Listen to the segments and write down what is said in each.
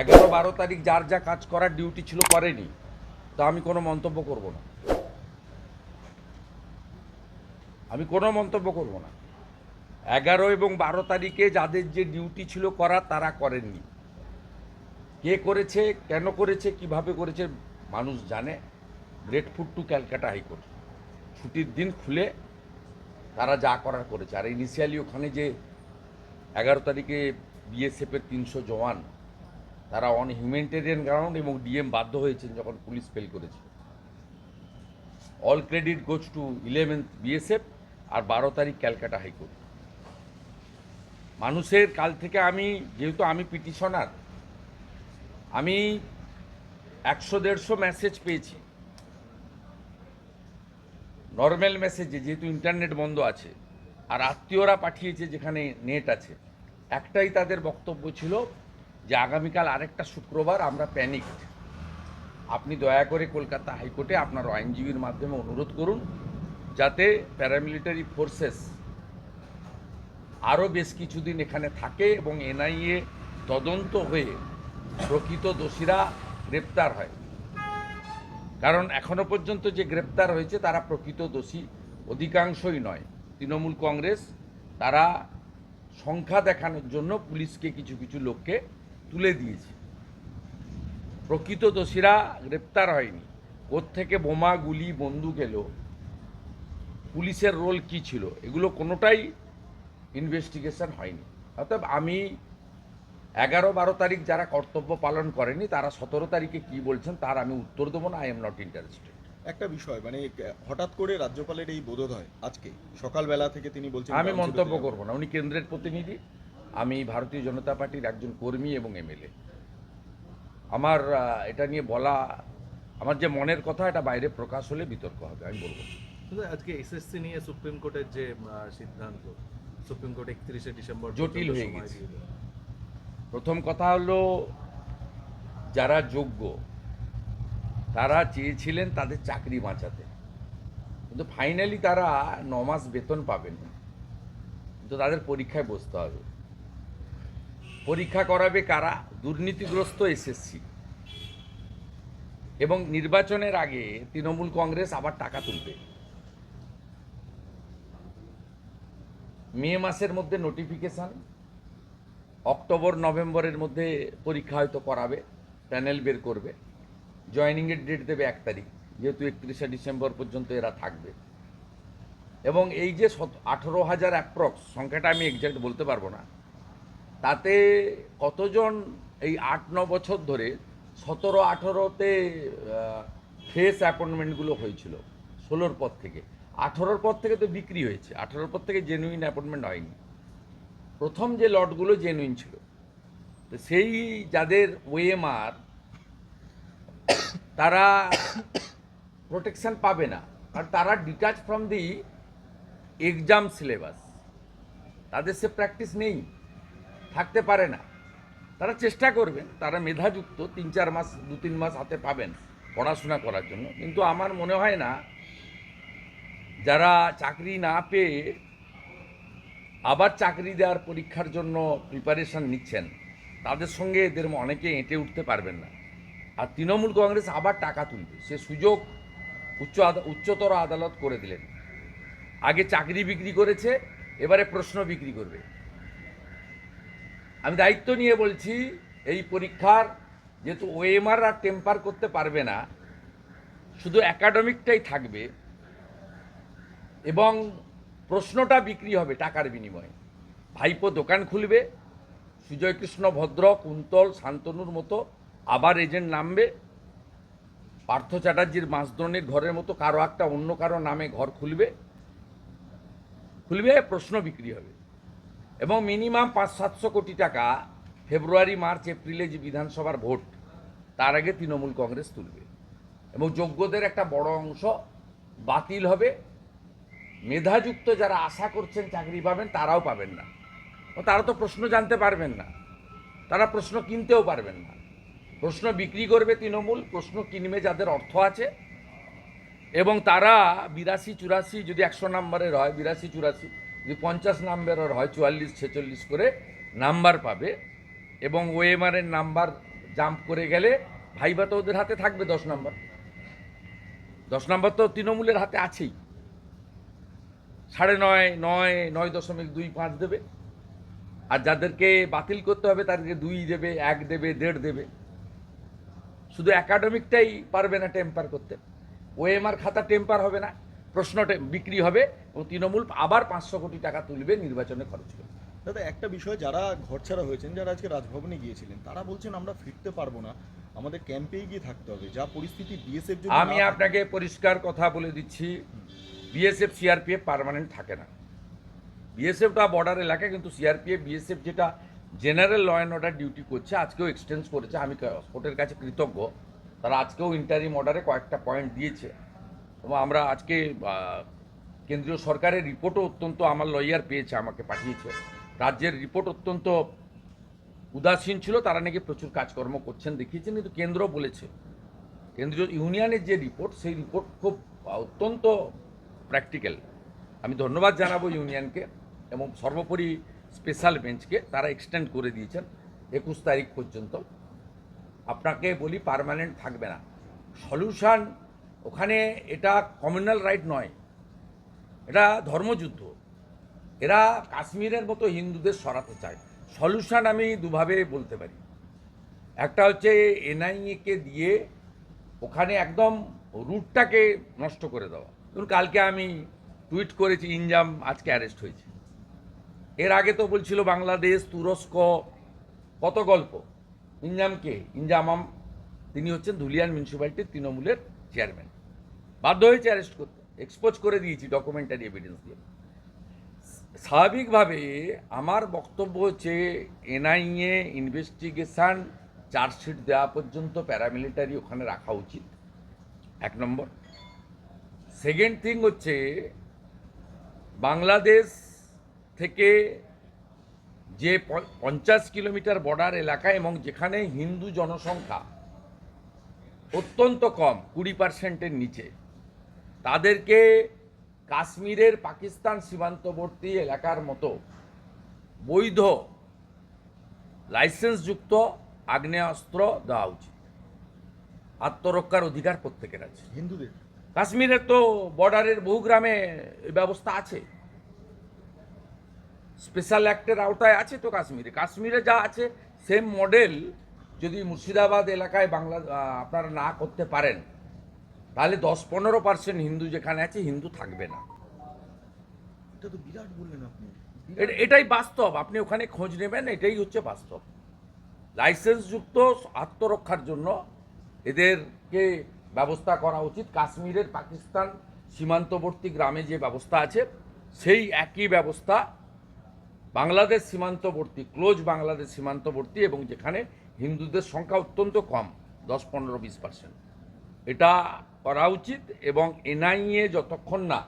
11-12 তারিখ যার যা কাজ করার ডিউটি ছিল করেনি, তা আমি কোনো মন্তব্য করব না। আমি কোনো মন্তব্য করব না। 11 এবং 12 তারিখে যাদের যে ডিউটি ছিল করার তারা করেননি। কে করেছে, কেন করেছে, কিভাবে করেছে মানুষ জানে। গ্রেটফুল টু ক্যালকাটা হাইকোর্ট, ছুটির দিন খুলে তারা যা করার করেছে। আর ইনিশিয়ালি ওখানে যে 11 তারিখে বিএসএফের 300 জওয়ান তারা অন হিউম্যানিটেরিয়ান গ্রাউন্ড এবং ডিএম বাধ্য হয়েছেন যখন পুলিশ ফেল করেছে। All credit goes to 11th BSF আর 12 তারিখ ক্যালকাটা হাইকোর্ট। মানুষের কাল থেকে আমি, যেহেতু আমি পিটিশনার, আমি 100-150 মেসেজ পেয়েছি নর্মাল মেসেজে, যেহেতু ইন্টারনেট বন্ধ আছে, আর আত্মীয়রা পাঠিয়েছে যেখানে নেট আছে। একটাই তাদের বক্তব্য ছিল যে আগামীকাল আরেকটা শুক্রবার, আমরা প্যানিকড। আপনি দয়া করে কলকাতা হাইকোর্টে আপনার আইনজীবীর মাধ্যমে অনুরোধ করুন যাতে প্যারামিলিটারি ফোর্সেস আরও বেশ কিছুদিন এখানে থাকে এবং এনআইএ তদন্ত হয়ে প্রকৃত দোষীরা গ্রেপ্তার হয়। কারণ এখনো পর্যন্ত যে গ্রেপ্তার হয়েছে তারা প্রকৃত দোষী অধিকাংশই নয়। তৃণমূল কংগ্রেস তারা সংখ্যা দেখানোর জন্য পুলিশকে কিছু কিছু লোককে তুলে দিয়েছে। প্রকৃত দোষীরা গ্রেপ্তার হয়নি। কোত্থেকে বোমা, গুলি, বন্দুক এলো, পুলিশের রোল কি ছিল, এগুলো কোনোটাই ইনভেস্টিগেশন হয়নি। অর্থাৎ আমি 11-12 তারিখ যারা কর্তব্য পালন করেনি তারা 17 তারিখে কি বলছেন তার আমি উত্তর দেবো না। I am not interested. একটা বিষয়, মানে হঠাৎ করে রাজ্যপালের এই বোধোদয় আজকে সকালবেলা থেকে তিনি বলছেন আমি মন্তব্য করব না। উনি কেন্দ্রের প্রতিনিধি, আমি ভারতীয় জনতা পার্টির একজন কর্মী এবং এমএলএ। আমার এটা নিয়ে বলা, আমার যে মনের কথা, এটা বাইরে প্রকাশ হলে বিতর্ক হবে, আমি বলবো। কিন্তু আজকে এসএসসি নিয়ে সুপ্রিম কোর্টের যে সিদ্ধান্ত, সুপ্রিম কোর্ট 31শে ডিসেম্বর জটিল হয়ে সময় গেছে। দিয়ে দেয়। প্রথম কথা হলো, যারা যোগ্য তারা চেয়েছিলেন তাদের চাকরি বাঁচাতে, কিন্তু ফাইনালি তারা 9 মাস বেতন পাবেন, কিন্তু তাদের পরীক্ষায় বসতে হবে। পরীক্ষা করাবে কারা? দুর্নীতিগ্রস্ত এসএসসি। এবং নির্বাচনের আগে তৃণমূল কংগ্রেস আবার টাকা তুলবে। মে মাসের মধ্যে নোটিফিকেশান, অক্টোবর-নভেম্বরের মধ্যে পরীক্ষা হয়তো করাবে, প্যানেল বের করবে, জয়েনিংয়ের ডেট দেবে 1 তারিখ, যেহেতু 31শে ডিসেম্বর পর্যন্ত এরা থাকবে। এবং এই যে 18,000 অ্যাপ্রক্স সংখ্যাটা আমি এক্স্যাক্ট বলতে পারবো না, তাতে কতজন এই 8-9 বছর ধরে 17-18তে ফ্রেশ অ্যাপয়েন্টমেন্টগুলো হয়েছিল, 16র পর থেকে। 18র পর থেকে তো বিক্রি হয়েছে, 18র পর থেকে জেনুইন অ্যাপয়েন্টমেন্ট হয়নি। প্রথম যে লটগুলো জেনুইন ছিল, তো সেই যাদের ওএমআর তারা প্রোটেকশন পাবে না, আর তারা detach from the exam syllabus, তাদের সে প্র্যাকটিস নেই, থাকতে পারে না। তারা চেষ্টা করবেন, তারা মেধাযুক্ত, 3-4 মাস 2-3 মাস হাতে পাবেন পড়াশোনা করার জন্য। কিন্তু আমার মনে হয় না যারা চাকরি না পেয়ে আবার চাকরি দেওয়ার পরীক্ষার জন্য প্রিপারেশন নিচ্ছেন, তাদের সঙ্গে এদের অনেকে এঁটে উঠতে পারবেন না। আর তৃণমূল কংগ্রেস আবার টাকা তুলবে, সে সুযোগ উচ্চতর আদালত করে দিলেন। আগে চাকরি বিক্রি করেছে, এবারে প্রশ্ন বিক্রি করবে। আমি দায়িত্ব নিয়ে বলছি, এই পরীক্ষার যেহেতু ওএমআর আর টেম্পার করতে পারবে না, শুধু একাডেমিকটাই থাকবে এবং প্রশ্নটা বিক্রি হবে টাকার বিনিময়ে। ভাইপো দোকান খুলবে, সুজয় কৃষ্ণ ভদ্র, কুন্তল, শান্তনুর মতো আবার এজেন্ট নামবে, পার্থ চ্যাটার্জির মাসদ্রোণীর ঘরের মতো কারো একটা অন্য কারো নামে ঘর খুলবে, প্রশ্ন বিক্রি হবে। এবং মিনিমাম 500-700 কোটি টাকা ফেব্রুয়ারি, মার্চ, এপ্রিলে যে বিধানসভার ভোট, তার আগে তৃণমূল কংগ্রেস তুলবে। এবং যোগ্যদের একটা বড় অংশ বাতিল হবে। মেধাযুক্ত যারা আশা করছেন চাকরি পাবেন, তারাও পাবেন না। তারা তো প্রশ্ন জানতে পারবেন না, তারা প্রশ্ন কিনতেও পারবেন না। প্রশ্ন বিক্রি করবে তৃণমূল, প্রশ্ন কিনবে যাদের অর্থ আছে, এবং তারা 82-84, যদি 100 নম্বরের হয় 82-84, যদি 50 নম্বরের হয় 44-46 করে নাম্বার পাবে। এবং ওএমআরের নাম্বার জাম্প করে গেলে ভাইবা তো ওদের হাতে থাকবে 10 নম্বর। 10 নম্বর তো তৃণমূলের হাতে আছেই। 9.5, 9, 9.25 দেবে। আর যাদেরকে বাতিল করতে হবে তাদেরকে 2 দেবে, 1 দেবে, 1.5 দেবে। শুধু একাডেমিকটাই পারবে না টেম্পার করতে। ওএমআর খাতা টেম্পার হবে না, প্রশ্ন বিক্রি হবে এবং তৃণমূল আবার 500 কোটি টাকা তুলবে, নির্বাচনে খরচ করবে। দাদা একটা বিষয়, যারা ঘরছাড়া হয়েছেন, যারা আজকে রাজভবনে গিয়েছিলেন, তারা বলছেন আমরা ফিরতে পারবো না, আমাদের ক্যাম্পেই গিয়ে থাকতে হবে, যা পরিস্থিতি বিএসএফ যদি আমি আপনাকে পরিষ্কার কথা বলে দিচ্ছি, বিএসএফ সিআরপিএফ পার্মানেন্ট থাকে না। বিএসএফটা বর্ডার এলাকা, কিন্তু সিআরপিএফ বিএসএফ যেটা general law and order duty করছে, আজকেও এক্সটেন্স করেছে। আমি কোর্টের কাছে কৃতজ্ঞ, তারা আজকেও ইন্টারিম অর্ডারে কয়েকটা পয়েন্ট দিয়েছে এবং আমরা আজকে কেন্দ্রীয় সরকারের রিপোর্টও অত্যন্ত, আমার লয়ার পেয়েছে, আমাকে পাঠিয়েছে। রাজ্যের রিপোর্ট অত্যন্ত উদাসীন ছিল, তারা নাকি প্রচুর কাজকর্ম করছেন দেখিয়েছেন, কিন্তু কেন্দ্র বলেছে, কেন্দ্রীয় ইউনিয়নের যে রিপোর্ট, সেই রিপোর্ট খুব অত্যন্ত প্র্যাকটিক্যাল। আমি ধন্যবাদ জানাবো ইউনিয়নকে এবং সর্বোপরি স্পেশাল বেঞ্চকে, তারা এক্সটেন্ড করে দিয়েছেন 21 তারিখ পর্যন্ত। আপনাকে বলি, পার্মানেন্ট থাকবে না। সলিউশন ওখানে, এটা কমিউনাল রাইট নয়, এটা ধর্মযুদ্ধ। এরা কাশ্মীরের মতো হিন্দুদের সরাতে চায়। সলিউশন আমি দুভাবে বলতে পারি। একটা হচ্ছে এনআইএকে দিয়ে ওখানে একদম রুটটাকে নষ্ট করে দেওয়া। ধরুন কালকে আমি টুইট করেছি, ইনজাম আজকে অ্যারেস্ট হয়েছে। এর আগে তো বলছিল বাংলাদেশ, তুরস্ক, কত গল্প। ইনজামকে, ইনজামাম, তিনি হচ্ছেন ধুলিয়ান মিউনিসিপ্যালিটির তৃণমূলের চেয়ারম্যান, বাধ্য হয়েছে অ্যারেস্ট করতে। এক্সপোজ করে দিয়েছি ডকুমেন্টারি এভিডেন্স দিয়ে। স্বাভাবিকভাবে আমার বক্তব্য হচ্ছে, এনআইএ ইনভেস্টিগেশন চার্জশিট দেওয়া পর্যন্ত প্যারামিলিটারি ওখানে রাখা উচিত, 1 নম্বর। সেকেন্ড থিং হচ্ছে, বাংলাদেশ থেকে যে 50 কিলোমিটার বর্ডার এলাকা এবং যেখানে হিন্দু জনসংখ্যা অত্যন্ত কম, 20%-এর নিচে, তাদেরকে কাশ্মীরের পাকিস্তান সীমান্তবর্তী এলাকার মতো বৈধ লাইসেন্সযুক্ত আগ্নেয়াস্ত্র দেওয়া উচিত। আত্মরক্ষার অধিকার প্রত্যেকের আছে। হিন্দুদের কাশ্মীরের তো বর্ডারের বহু গ্রামে এই ব্যবস্থা আছে, স্পেশাল অ্যাক্টের আওতায় আছে তো। কাশ্মীরে যা আছে সেম মডেল যদি মুর্শিদাবাদ এলাকায় আপনারা না করতে পারেন, তাহলে 10-15% হিন্দু যেখানে আছে, হিন্দু থাকবে না। এটা তো বিরাট বললেন আপনি। এটাই বাস্তব, আপনি ওখানে খোঁজ নেবেন, এটাই হচ্ছে বাস্তব। লাইসেন্সযুক্ত আত্মরক্ষার জন্য এদেরকে ব্যবস্থা করা উচিত। কাশ্মীরের পাকিস্তান সীমান্তবর্তী গ্রামে যে ব্যবস্থা আছে, সেই একই ব্যবস্থা বাংলাদেশ সীমান্তবর্তী, ক্লোজ বাংলাদেশ সীমান্তবর্তী, এবং যেখানে হিন্দুদের সংখ্যা অত্যন্ত কম, 10-15-20%, এটা করা উচিত। এবং এনআইএ যতক্ষণ না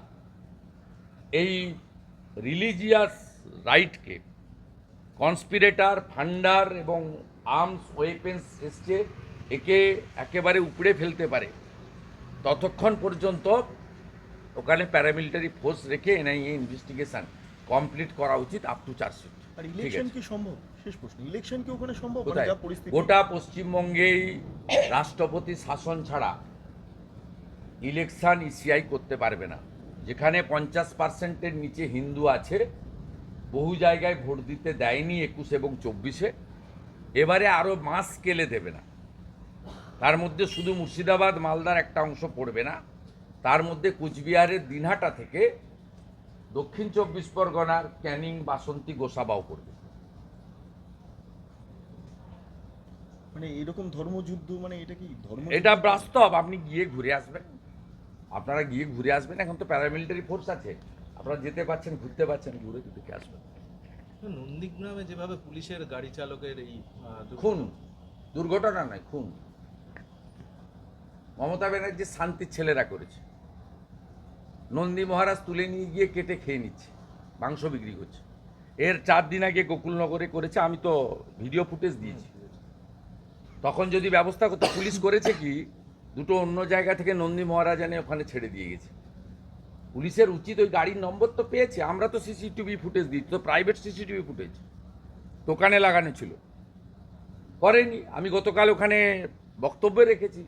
এই রিলিজিয়াস রাইটকে, কনস্পিরেটার, ফান্ডার এবং আর্মস ওয়েপেন্স এসছে, একে একেবারে উপড়ে ফেলতে পারে, ততক্ষণ পর্যন্ত ওখানে প্যারামিলিটারি ফোর্স রেখে এনআইএ ইনভেস্টিগেশন কমপ্লিট করা উচিত আপ টু চার্জশিট। আর ইলেকশন কি সম্ভব? শেষ প্রশ্ন, ইলেকশন কি ওখানে সম্ভব? মানে কোথায়? যা পরিস্থিতি, গোটা পশ্চিমবঙ্গেই রাষ্ট্রপতি শাসন ছাড়া ইলেকশন ইসিআই করতে পারবে না। যেখানে 50%-এর নিচে হিন্দু আছে, বহু জায়গায় ভোট দিতে দেয়নি 21 এবং 24-এ, এবারে আরও মাস স্কেলে দেবে না। তার মধ্যে শুধু মুর্শিদাবাদ, মালদার একটা অংশ পড়বে না, তার মধ্যে কুচবিহারের দিনহাটা থেকে দক্ষিণ 24 পরগনার ক্যানিং, বাসন্তী, গোসাবাও পড়বে। মানে এরকম ধর্মযুদ্ধ, মানে এটা কি ধর্ম? এটা বাস্তব, আপনি গিয়ে ঘুরে আসবেন, আপনারা গিয়ে ঘুরে আসবেন। এখন তো প্যারামিলিটারি ফোর্স আছে, আপনারা যেতে পারছেন, ঘুরতে পারছেন, ঘুরে দেখে আসবেন। নন্দীগ্রামে যেভাবে পুলিশের গাড়ি চালকের এই খুন, দুর্ঘটনা নয়, খুন। মমতা ব্যানার্জির শান্তির ছেলেরা করেছে। নন্দী মহারাজ তুলে নিয়ে গিয়ে কেটে খেয়ে নিচ্ছে, মাংস বিক্রি করছে। এর 4 দিন আগে গোকুলনগরে করেছে, আমি তো ভিডিও ফুটেজ দিয়েছি। তখন যদি ব্যবস্থা করতে, পুলিশ করেছে কি, দুটো অন্য জায়গা থেকে নন্দী মহারাজ এনে ওখানে ছেড়ে দিয়ে গেছে। পুলিশের উচিত, ওই গাড়ির নম্বর তো পেয়েছে, আমরা তো সিসিটিভি ফুটেজ দিচ্ছি, তো প্রাইভেট সিসিটিভি ফুটেজ দোকানে লাগানো ছিল, করেনি। আমি গতকাল ওখানে বক্তব্য রেখেছি।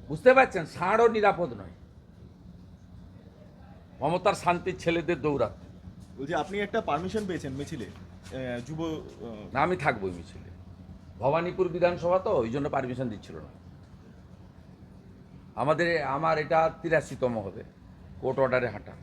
বুঝতে পারছেন, ষাঁড়ও নিরাপদ নয় মমতার শান্তির ছেলেদের দৌড়াতে। বলছি আপনি একটা পারমিশন পেয়েছেন মিছিলে যুব না, আমি থাকবোই মিছিলে। ভবানীপুর বিধানসভা তো, ওই জন্য পারমিশন দিচ্ছিল না। আমার এটা 83তম হবে কোর্ট অর্ডারে হাঁটা।